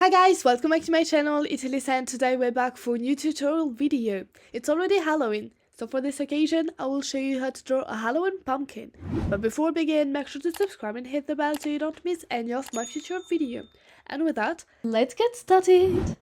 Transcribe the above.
Hi guys, welcome back to my channel, it's Elisa and today we're back for a new tutorial video. It's already Halloween, so for this occasion I will show you how to draw a Halloween pumpkin. But before we begin, make sure to subscribe and hit the bell so you don't miss any of my future video. And with that, let's get started!